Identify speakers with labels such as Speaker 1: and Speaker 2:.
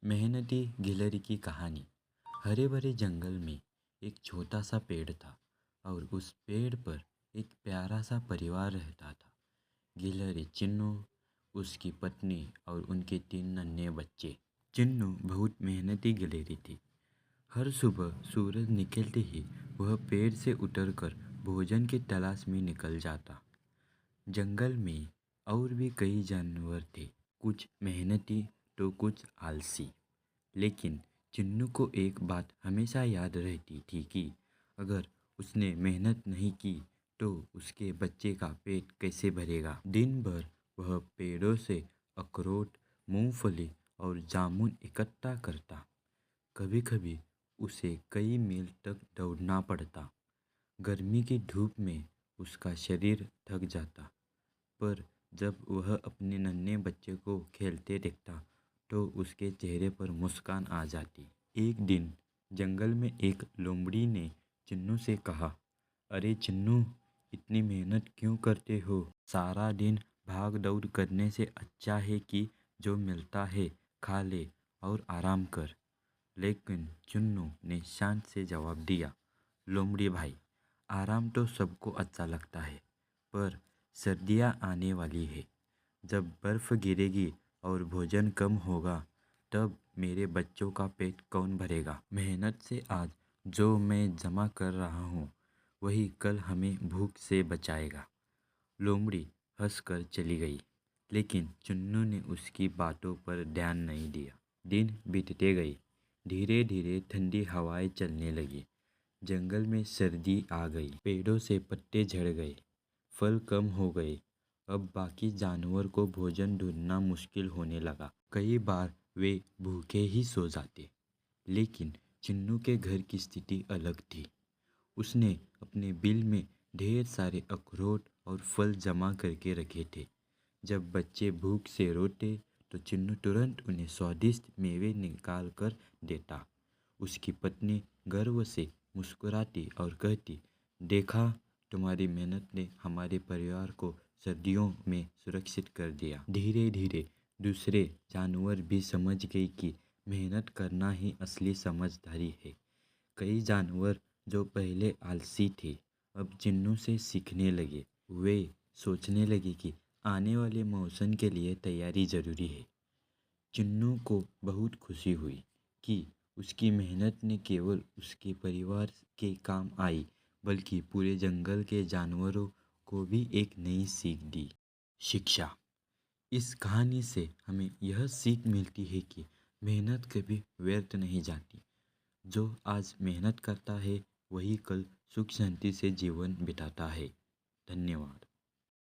Speaker 1: मेहनती गिलहरी की कहानी। हरे भरे जंगल में एक छोटा सा पेड़ था और उस पेड़ पर एक प्यारा सा परिवार रहता था। गिलहरी चिन्नू, उसकी पत्नी और उनके 3 नन्हे बच्चे। चिन्नू बहुत मेहनती गिलहरी थी। हर सुबह सूरज निकलते ही वह पेड़ से उतरकर भोजन की तलाश में निकल जाता। जंगल में और भी कई जानवर थे, कुछ मेहनती तो कुछ आलसी। लेकिन चिन्नू को एक बात हमेशा याद रहती थी कि अगर उसने मेहनत नहीं की तो उसके बच्चे का पेट कैसे भरेगा। दिन भर वह पेड़ों से अखरोट, मूंगफली और जामुन इकट्ठा करता। कभी कभी उसे कई मील तक दौड़ना पड़ता। गर्मी की धूप में उसका शरीर थक जाता, पर जब वह अपने नन्हे बच्चे को खेलते देखता तो उसके चेहरे पर मुस्कान आ जाती। एक दिन जंगल में एक लोमड़ी ने चिन्नू से कहा, अरे चिन्नू, इतनी मेहनत क्यों करते हो? सारा दिन भाग दौड़ करने से अच्छा है कि जो मिलता है खा ले और आराम कर। लेकिन चिन्नू ने शांत से जवाब दिया, लोमड़ी भाई, आराम तो सबको अच्छा लगता है, पर सर्दियाँ आने वाली है। जब बर्फ़ गिरेगी और भोजन कम होगा तब मेरे बच्चों का पेट कौन भरेगा? मेहनत से आज जो मैं जमा कर रहा हूँ वही कल हमें भूख से बचाएगा। लोमड़ी हंसकर चली गई, लेकिन चुन्नू ने उसकी बातों पर ध्यान नहीं दिया। दिन बीतते गए। धीरे धीरे ठंडी हवाएं चलने लगी। जंगल में सर्दी आ गई। पेड़ों से पत्ते झड़ गए, फल कम हो गए। अब बाकी जानवर को भोजन ढूंढना मुश्किल होने लगा। कई बार वे भूखे ही सो जाते। लेकिन चिन्नू के घर की स्थिति अलग थी। उसने अपने बिल में ढेर सारे अखरोट और फल जमा करके रखे थे। जब बच्चे भूख से रोते तो चिन्नू तुरंत उन्हें स्वादिष्ट मेवे निकाल कर देता। उसकी पत्नी गर्व से मुस्कुराती और कहती, देखा, तुम्हारी मेहनत ने हमारे परिवार को सर्दियों में सुरक्षित कर दिया। धीरे धीरे दूसरे जानवर भी समझ गए कि मेहनत करना ही असली समझदारी है। कई जानवर जो पहले आलसी थे अब चिन्नू से सीखने लगे। वे सोचने लगे कि आने वाले मौसम के लिए तैयारी जरूरी है। चिन्नू को बहुत खुशी हुई कि उसकी मेहनत ने केवल उसके परिवार के काम आई, बल्कि पूरे जंगल के जानवरों को भी एक नई सीख दी। शिक्षा। इस कहानी से हमें यह सीख मिलती है कि मेहनत कभी व्यर्थ नहीं जाती। जो आज मेहनत करता है वही कल सुख शांति से जीवन बिताता है। धन्यवाद।